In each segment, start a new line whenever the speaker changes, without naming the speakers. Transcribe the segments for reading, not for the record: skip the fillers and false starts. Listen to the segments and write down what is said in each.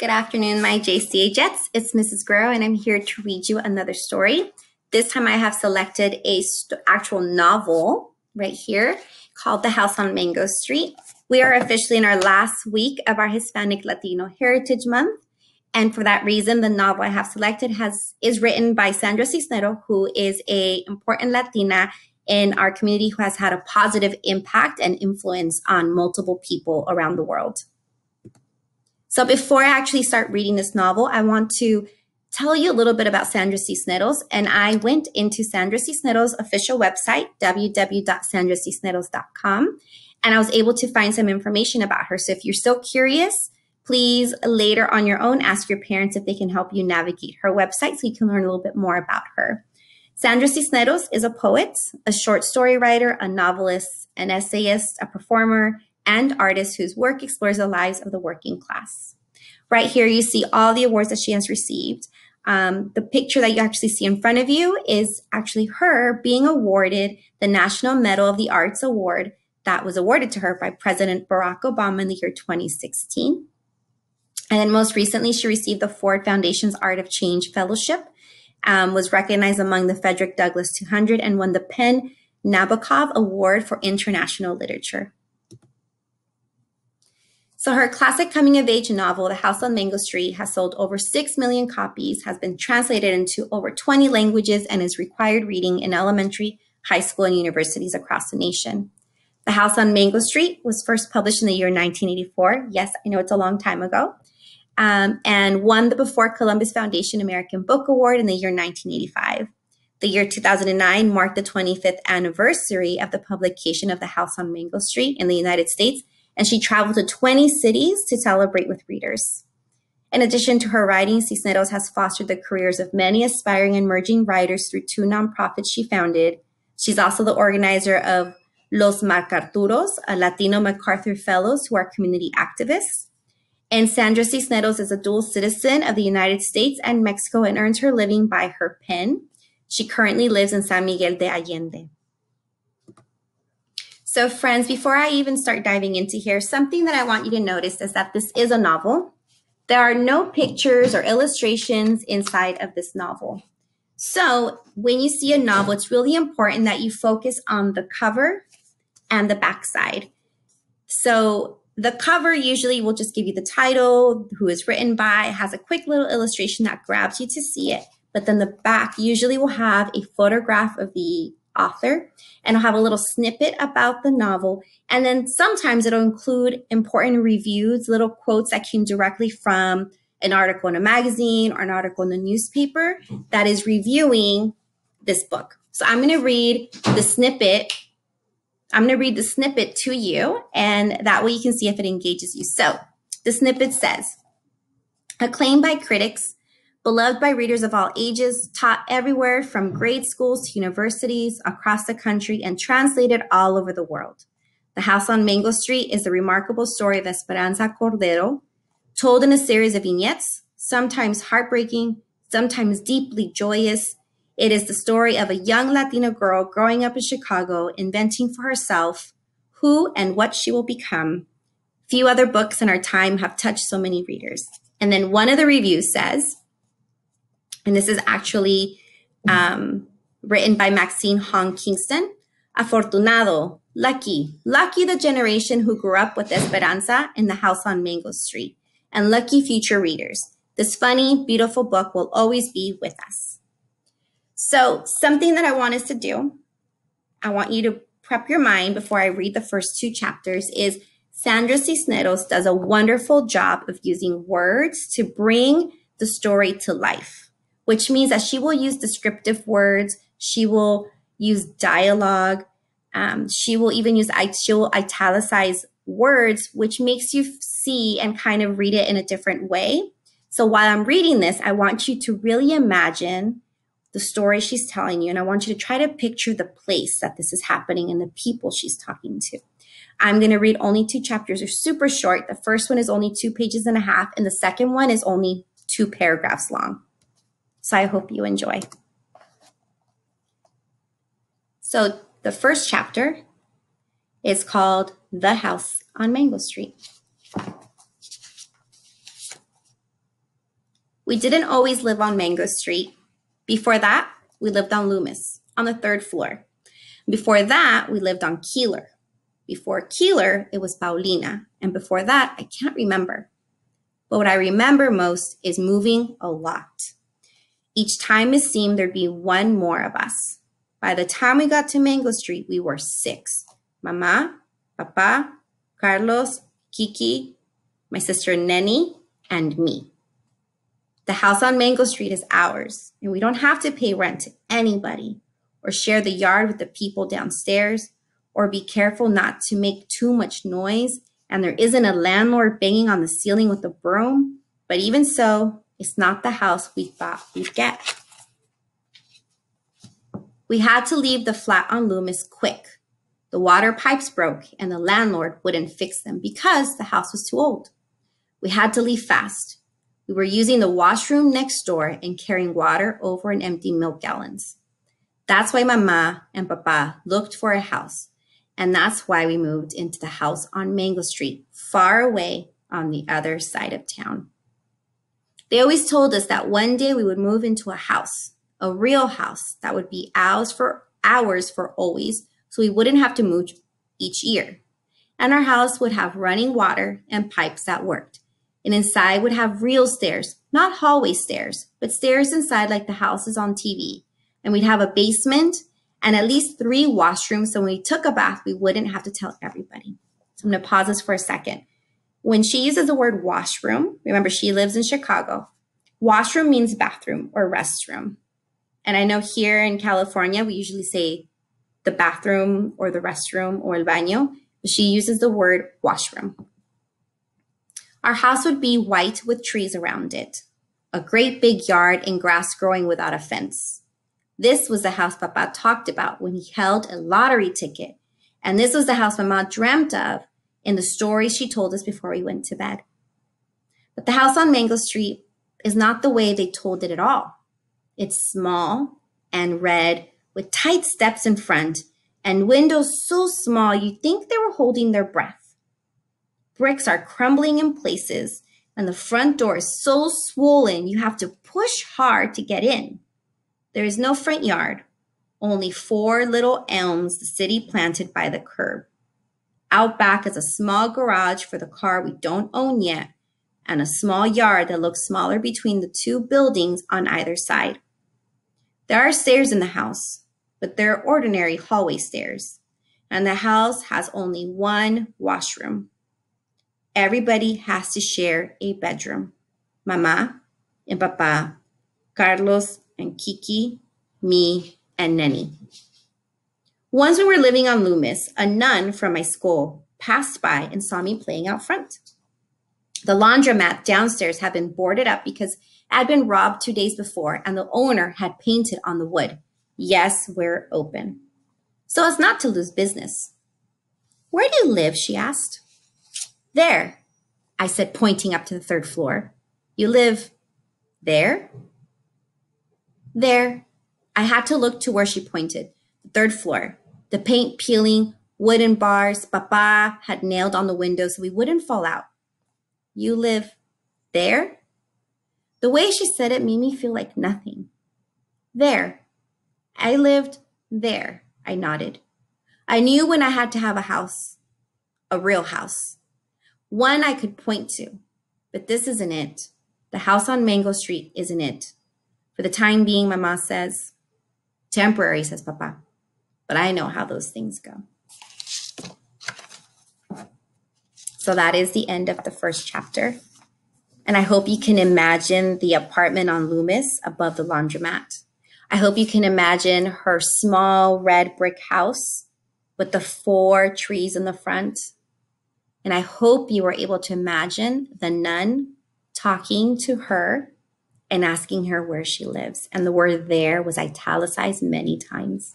Good afternoon, my JCA Jets. It's Mrs. Guerrero, and I'm here to read you another story. This time I have selected a actual novel right here called The House on Mango Street. We are officially in our last week of our Hispanic Latino Heritage Month. And for that reason, the novel I have selected is written by Sandra Cisneros, who is an important Latina in our community who has had a positive impact and influence on multiple people around the world. So before I actually start reading this novel, I want to tell you a little bit about Sandra Cisneros. And I went into Sandra Cisneros' official website, www.sandracisneros.com, and I was able to find some information about her. So if you're still curious, please later on your own ask your parents if they can help you navigate her website so you can learn a little bit more about her. Sandra Cisneros is a poet, a short story writer, a novelist, an essayist, a performer, and artist whose work explores the lives of the working class. Right here, you see all the awards that she has received. The picture that you actually see in front of you is actually her being awarded the National Medal of the Arts Award that was awarded to her by President Barack Obama in the year 2016. And then most recently, she received the Ford Foundation's Art of Change Fellowship, was recognized among the Frederick Douglass 200, and won the PEN Nabokov Award for International Literature. So her classic coming-of-age novel, The House on Mango Street, has sold over 6 million copies, has been translated into over 20 languages, and is required reading in elementary, high school, and universities across the nation. The House on Mango Street was first published in the year 1984. Yes, I know it's a long time ago. And won the Before Columbus Foundation American Book Award in the year 1985. The year 2009 marked the 25th anniversary of the publication of The House on Mango Street in the United States, and she traveled to 20 cities to celebrate with readers. In addition to her writing, Cisneros has fostered the careers of many aspiring and emerging writers through 2 nonprofits she founded. She's also the organizer of Los MacArturos, a Latino MacArthur Fellows who are community activists. And Sandra Cisneros is a dual citizen of the United States and Mexico and earns her living by her pen. She currently lives in San Miguel de Allende. So friends, before I even start diving into here, something that I want you to notice is that this is a novel. There are no pictures or illustrations inside of this novel. So when you see a novel, it's really important that you focus on the cover and the backside. So the cover usually will just give you the title, who is written by, has a quick little illustration that grabs you to see it. But then the back usually will have a photograph of the author, and I'll have a little snippet about the novel. And then sometimes it'll include important reviews, little quotes that came directly from an article in a magazine or an article in the newspaper that is reviewing this book. So I'm going to read the snippet. I'm going to read the snippet to you, and that way you can see if it engages you. So the snippet says, acclaimed by critics, beloved by readers of all ages, taught everywhere from grade schools to universities across the country, and translated all over the world. The House on Mango Street is the remarkable story of Esperanza Cordero, told in a series of vignettes, sometimes heartbreaking, sometimes deeply joyous. It is the story of a young Latina girl growing up in Chicago, inventing for herself who and what she will become. Few other books in our time have touched so many readers. And then one of the reviews says, and this is actually written by Maxine Hong Kingston, afortunado, lucky the generation who grew up with Esperanza in The House on Mango Street, and lucky future readers. This funny, beautiful book will always be with us. So something that I want us to do, I want you to prep your mind before I read the first 2 chapters, is Sandra Cisneros does a wonderful job of using words to bring the story to life, which means that she will use descriptive words, she will use dialogue, she will even use, she'll italicize words, which makes you see and kind of read it in a different way. So while I'm reading this, I want you to really imagine the story she's telling you, and I want you to try to picture the place that this is happening and the people she's talking to. I'm going to read only 2 chapters. They're super short. The first one is only 2.5 pages, and the second one is only 2 paragraphs long. So I hope you enjoy. So the first chapter is called The House on Mango Street. We didn't always live on Mango Street. Before that, we lived on Loomis, on the 3rd floor. Before that, we lived on Keeler. Before Keeler, it was Paulina. And before that, I can't remember. But what I remember most is moving a lot. Each time it seemed there'd be one more of us. By the time we got to Mango Street, we were 6. Mama, Papa, Carlos, Kiki, my sister Neni, and me. The house on Mango Street is ours, and we don't have to pay rent to anybody or share the yard with the people downstairs or be careful not to make too much noise, and there isn't a landlord banging on the ceiling with a broom. But even so, it's not the house we thought we'd get. We had to leave the flat on Loomis quick. The water pipes broke and the landlord wouldn't fix them because the house was too old. We had to leave fast. We were using the washroom next door and carrying water over in empty milk gallons. That's why Mama and Papa looked for a house. And that's why we moved into the house on Mango Street, far away on the other side of town. They always told us that one day we would move into a house, a real house that would be ours for always, so we wouldn't have to move each year. And our house would have running water and pipes that worked. And inside would have real stairs, not hallway stairs, but stairs inside like the houses on TV. And we'd have a basement and at least 3 washrooms, so when we took a bath, we wouldn't have to tell everybody. So I'm going to pause this for a second. When she uses the word washroom, remember she lives in Chicago, washroom means bathroom or restroom. And I know here in California, we usually say the bathroom or the restroom or el baño, but she uses the word washroom. Our house would be white with trees around it, a great big yard and grass growing without a fence. This was the house Papa talked about when he held a lottery ticket. And this was the house Mama dreamt of in the stories she told us before we went to bed. But the house on Mango Street is not the way they told it at all. It's small and red with tight steps in front and windows so small you'd think they were holding their breath. Bricks are crumbling in places and the front door is so swollen you have to push hard to get in. There is no front yard, only 4 little elms the city planted by the curb. Out back is a small garage for the car we don't own yet, and a small yard that looks smaller between the 2 buildings on either side. There are stairs in the house, but they're ordinary hallway stairs, and the house has only 1 washroom. Everybody has to share a bedroom. Mama and Papa, Carlos and Kiki, me, and Neni. Once we were living on Loomis, a nun from my school passed by and saw me playing out front. The laundromat downstairs had been boarded up because it had been robbed 2 days before, and the owner had painted on the wood, "Yes, we're open," so as not to lose business. "Where do you live?" she asked. "There," I said, pointing up to the 3rd floor. "You live there?" "There." I had to look to where she pointed, the 3rd floor. The paint peeling, wooden bars Papa had nailed on the windows so we wouldn't fall out. "You live there?" The way she said it made me feel like nothing. "There. I lived there," I nodded. I knew when I had to have a house, a real house, one I could point to. But this isn't it. The house on Mango Street isn't it. For the time being, Mama says. "Temporary," says Papa. But I know how those things go. So that is the end of the first chapter. And I hope you can imagine the apartment on Loomis above the laundromat. I hope you can imagine her small red brick house with the 4 trees in the front. And I hope you were able to imagine the nun talking to her and asking her where she lives. And the word "there" was italicized many times.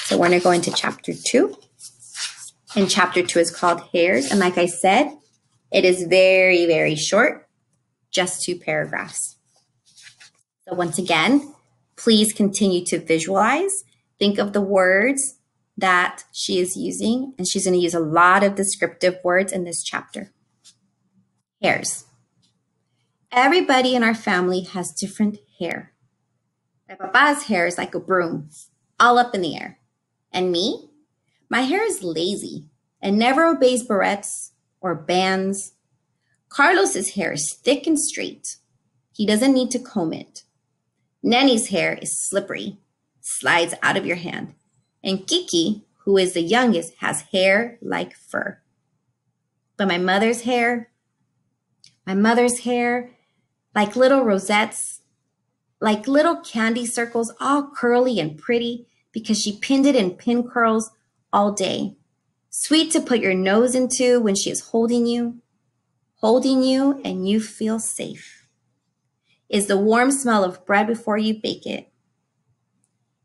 So we're going to go into chapter 2. And chapter 2 is called Hairs. And like I said, it is very, very short, just 2 paragraphs. So once again, please continue to visualize. Think of the words that she is using. And she's going to use a lot of descriptive words in this chapter. Hairs. Everybody in our family has different hair. My papa's hair is like a broom, all up in the air. And me? My hair is lazy and never obeys barrettes or bands. Carlos's hair is thick and straight. He doesn't need to comb it. Nanny's hair is slippery, slides out of your hand. And Kiki, who is the youngest, has hair like fur. But my mother's hair, like little rosettes, like little candy circles, all curly and pretty because she pinned it in pin curls all day. Sweet to put your nose into when she is holding you and you feel safe. Is the warm smell of bread before you bake it.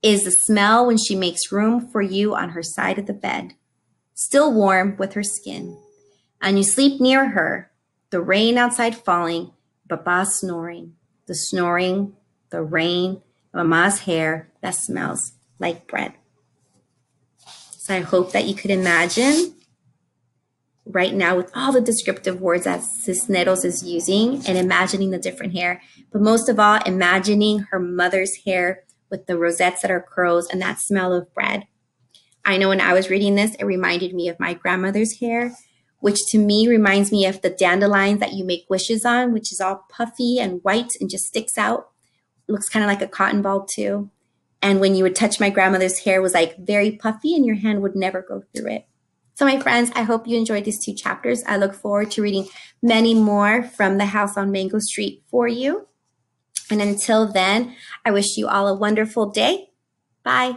Is the smell when she makes room for you on her side of the bed, still warm with her skin. And you sleep near her, the rain outside falling, Papa snoring, the rain, Mama's hair that smells like bread. So I hope that you could imagine right now with all the descriptive words that Cisneros is using and imagining the different hair, but most of all, imagining her mother's hair with the rosettes that are curls and that smell of bread. I know when I was reading this, it reminded me of my grandmother's hair, which to me reminds me of the dandelions that you make wishes on, which is all puffy and white and just sticks out. It looks kind of like a cotton ball too. And when you would touch my grandmother's hair, it was like very puffy and your hand would never go through it. So my friends, I hope you enjoyed these 2 chapters. I look forward to reading many more from the house on Mango Street for you. And until then, I wish you all a wonderful day. Bye.